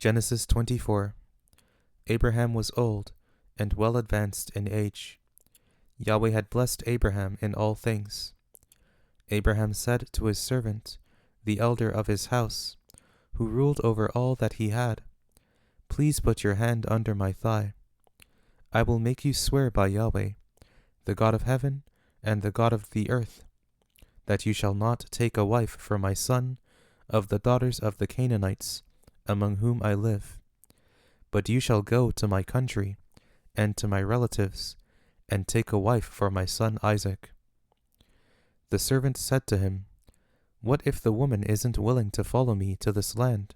Genesis 24. Abraham was old, and well advanced in age. Yahweh had blessed Abraham in all things. Abraham said to his servant, the elder of his house, who ruled over all that he had, "Please put your hand under my thigh. I will make you swear by Yahweh, the God of heaven and the God of the earth, that you shall not take a wife for my son of the daughters of the Canaanites, among whom I live. But you shall go to my country and to my relatives, and take a wife for my son Isaac." The servant said to him, "What if the woman isn't willing to follow me to this land?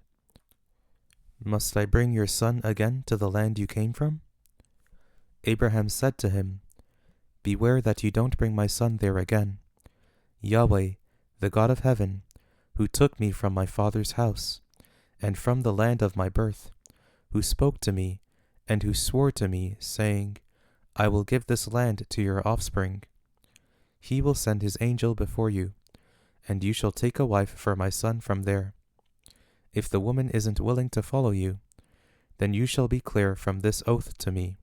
Must I bring your son again to the land you came from?" Abraham said to him, "Beware that you don't bring my son there again. Yahweh, the God of heaven, who took me from my father's house, and from the land of my birth, who spoke to me, and who swore to me, saying, 'I will give this land to your offspring.' He will send his angel before you, and you shall take a wife for my son from there. If the woman isn't willing to follow you, then you shall be clear from this oath to me,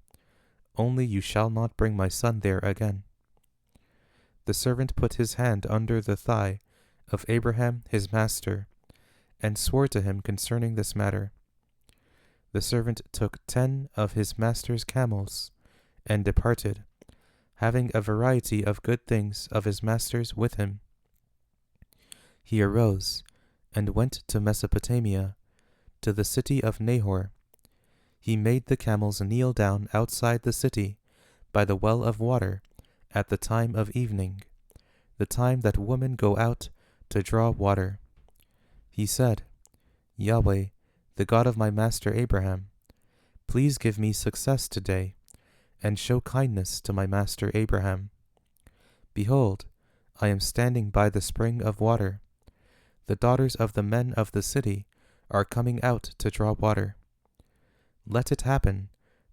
only you shall not bring my son there again." The servant put his hand under the thigh of Abraham his master, and swore to him concerning this matter. The servant took 10 of his master's camels, and departed, having a variety of good things of his master's with him. He arose, and went to Mesopotamia, to the city of Nahor. He made the camels kneel down outside the city, by the well of water, at the time of evening, the time that women go out to draw water. He said, "Yahweh, the God of my master Abraham, please give me success today, and show kindness to my master Abraham. Behold, I am standing by the spring of water. The daughters of the men of the city are coming out to draw water. Let it happen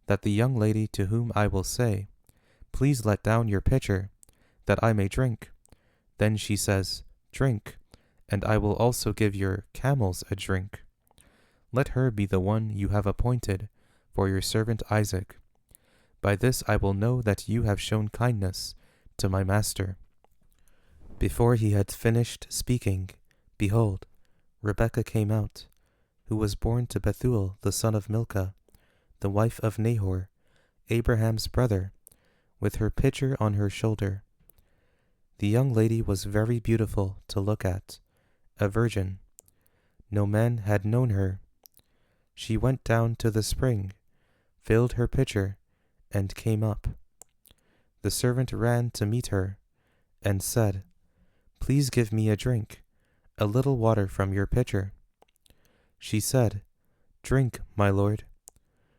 that the young lady to whom I will say, 'Please let down your pitcher, that I may drink,' then she says, 'Drink, and I will also give your camels a drink.' Let her be the one you have appointed for your servant Isaac. By this I will know that you have shown kindness to my master." Before he had finished speaking, behold, Rebekah came out, who was born to Bethuel the son of Milcah, the wife of Nahor, Abraham's brother, with her pitcher on her shoulder. The young lady was very beautiful to look at, a virgin. No man had known her. She went down to the spring, filled her pitcher, and came up. The servant ran to meet her, and said, "Please give me a drink, a little water from your pitcher." She said, "Drink, my lord."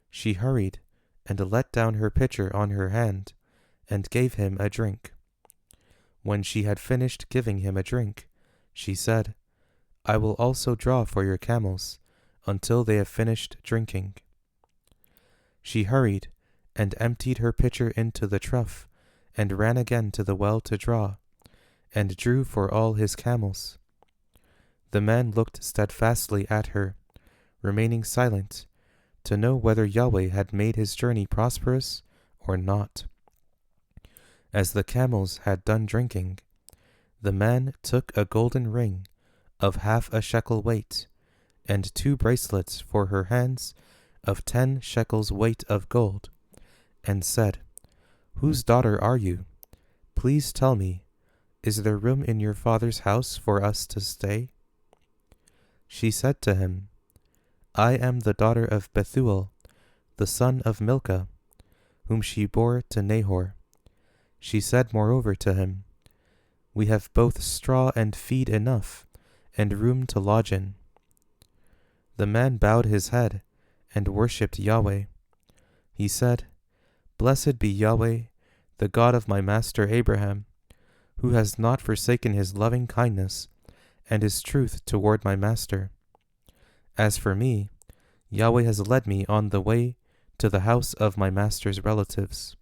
She hurried, and let down her pitcher on her hand, and gave him a drink. When she had finished giving him a drink, she said, "I will also draw for your camels, until they have finished drinking." She hurried, and emptied her pitcher into the trough, and ran again to the well to draw, and drew for all his camels. The man looked steadfastly at her, remaining silent, to know whether Yahweh had made his journey prosperous or not. As the camels had done drinking, the man took a golden ring of half a shekel weight, and 2 bracelets for her hands of 10 shekels weight of gold, and said, "Whose daughter are you? Please tell me, is there room in your father's house for us to stay?" She said to him, "I am the daughter of Bethuel, the son of Milcah, whom she bore to Nahor." She said moreover to him, "We have both straw and feed enough, and room to lodge in." The man bowed his head, and worshipped Yahweh. He said, "Blessed be Yahweh, the God of my master Abraham, who has not forsaken his loving kindness and his truth toward my master. As for me, Yahweh has led me on the way to the house of my master's relatives."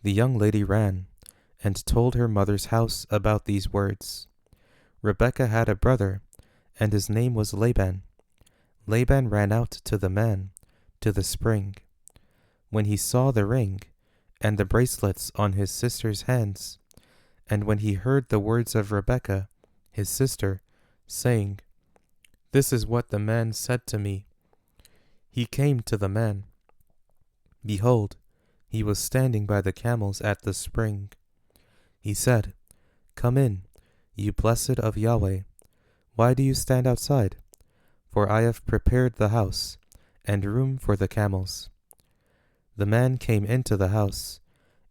The young lady ran, and told her mother's house about these words. Rebekah had a brother, and his name was Laban. Laban ran out to the man, to the spring. When he saw the ring, and the bracelets on his sister's hands, and when he heard the words of Rebekah, his sister, saying, "This is what the man said to me," he came to the man. Behold, he was standing by the camels at the spring. He said, "Come in, you blessed of Yahweh. Why do you stand outside? For I have prepared the house, and room for the camels." The man came into the house,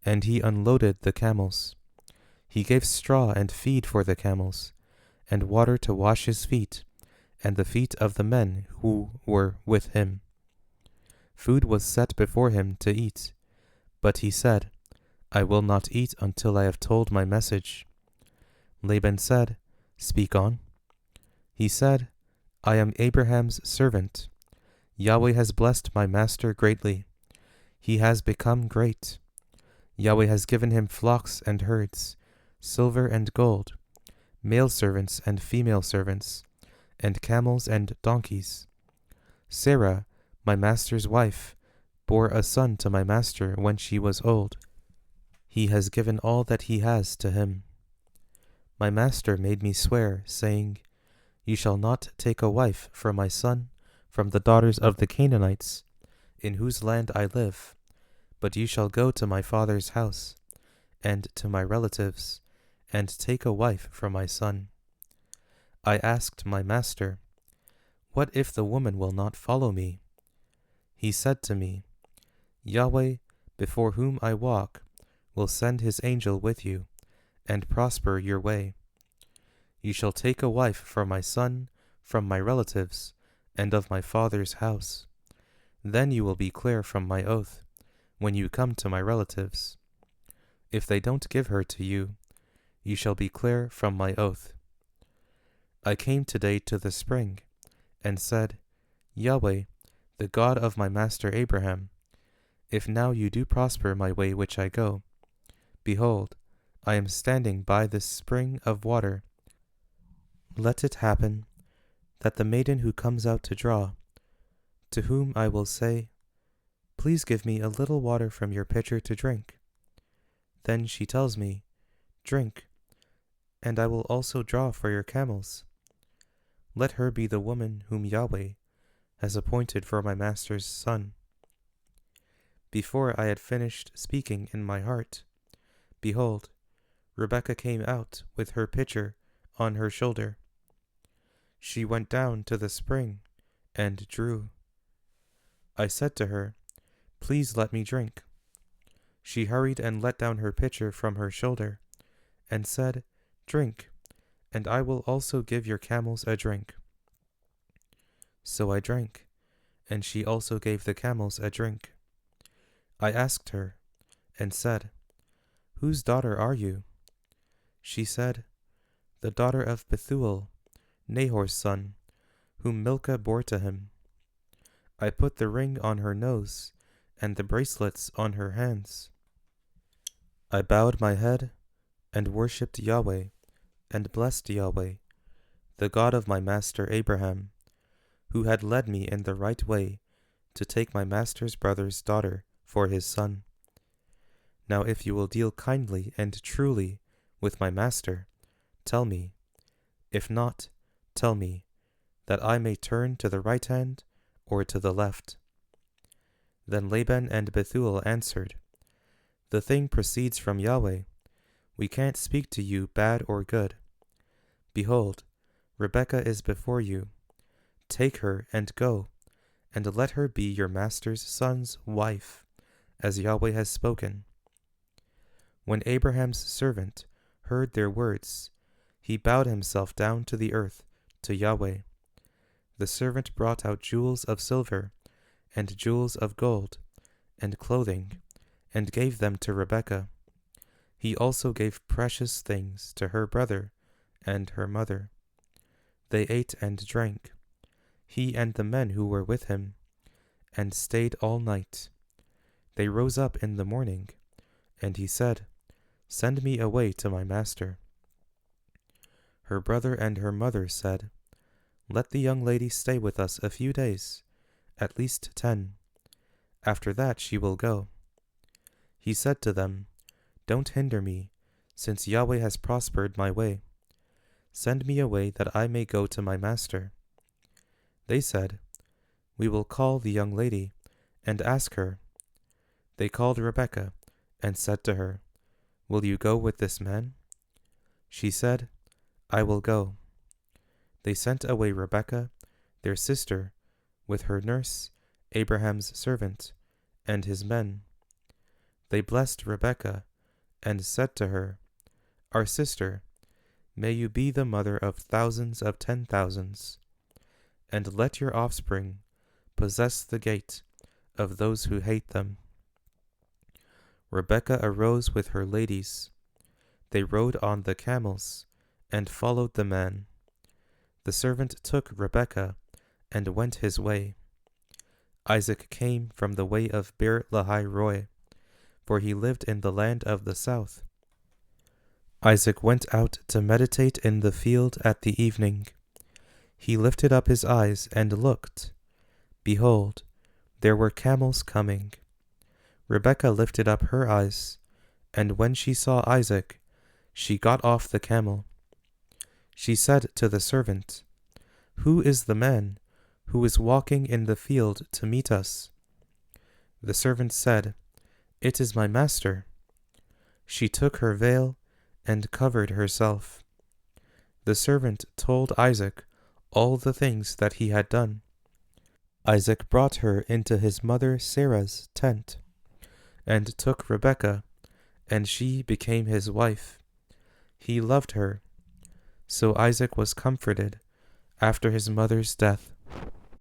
and he unloaded the camels. He gave straw and feed for the camels, and water to wash his feet, and the feet of the men who were with him. Food was set before him to eat, but he said, "I will not eat until I have told my message." Laban said, "Speak on." He said, "I am Abraham's servant. Yahweh has blessed my master greatly. He has become great. Yahweh has given him flocks and herds, silver and gold, male servants and female servants, and camels and donkeys. Sarah, my master's wife, bore a son to my master when she was old. He has given all that he has to him. My master made me swear, saying, 'You shall not take a wife for my son from the daughters of the Canaanites, in whose land I live, but you shall go to my father's house, and to my relatives, and take a wife for my son.' I asked my master, 'What if the woman will not follow me?' He said to me, 'Yahweh, before whom I walk, will send his angel with you, and prosper your way. You shall take a wife for my son from my relatives, and of my father's house. Then you will be clear from my oath, when you come to my relatives. If they don't give her to you, you shall be clear from my oath.' I came today to the spring, and said, 'Yahweh, the God of my master Abraham, if now you do prosper my way which I go, behold, I am standing by this spring of water. Let it happen that the maiden who comes out to draw, to whom I will say, "Please give me a little water from your pitcher to drink," then she tells me, "Drink, and I will also draw for your camels." Let her be the woman whom Yahweh has appointed for my master's son." Before I had finished speaking in my heart, behold, Rebekah came out with her pitcher on her shoulder. She went down to the spring and drew. I said to her, "Please let me drink." She hurried and let down her pitcher from her shoulder, and said, "Drink, and I will also give your camels a drink." So I drank, and she also gave the camels a drink. I asked her, and said, "Whose daughter are you?" She said, "The daughter of Bethuel, Nahor's son, whom Milcah bore to him." I put the ring on her nose, and the bracelets on her hands. I bowed my head, and worshipped Yahweh, and blessed Yahweh, the God of my master Abraham, who had led me in the right way to take my master's brother's daughter for his son. Now if you will deal kindly and truly with my master, tell me. If not, tell me, that I may turn to the right hand or to the left." Then Laban and Bethuel answered, "The thing proceeds from Yahweh. We can't speak to you bad or good. Behold, Rebekah is before you. Take her and go, and let her be your master's son's wife, as Yahweh has spoken." When Abraham's servant heard their words, he bowed himself down to the earth to Yahweh. The servant brought out jewels of silver, and jewels of gold, and clothing, and gave them to Rebekah. He also gave precious things to her brother and her mother. They ate and drank, he and the men who were with him, and stayed all night. They rose up in the morning, and he said, "Send me away to my master." Her brother and her mother said, Let the young lady stay with us a few days, at least 10. After that she will go. He said to them, Don't hinder me, since Yahweh has prospered my way. Send me away that I may go to my master. They said, We will call the young lady and ask her. They called Rebekah and said to her, Will you go with this man? She said, I will go. They sent away Rebekah, their sister, with her nurse, Abraham's servant, and his men. They blessed Rebekah and said to her, Our sister, may you be the mother of thousands of 10,000s, and let your offspring possess the gate of those who hate them. Rebekah arose with her ladies. They rode on the camels and followed the man. The servant took Rebekah and went his way. Isaac came from the way of Beer-lahai-roi, for he lived in the land of the south. Isaac went out to meditate in the field at the evening. He lifted up his eyes and looked. Behold, there were camels coming. Rebekah lifted up her eyes, and when she saw Isaac, she got off the camel. She said to the servant, Who is the man who is walking in the field to meet us? The servant said, It is my master. She took her veil and covered herself. The servant told Isaac all the things that he had done. Isaac brought her into his mother Sarah's tent, and took Rebekah, and she became his wife. He loved her. So Isaac was comforted after his mother's death.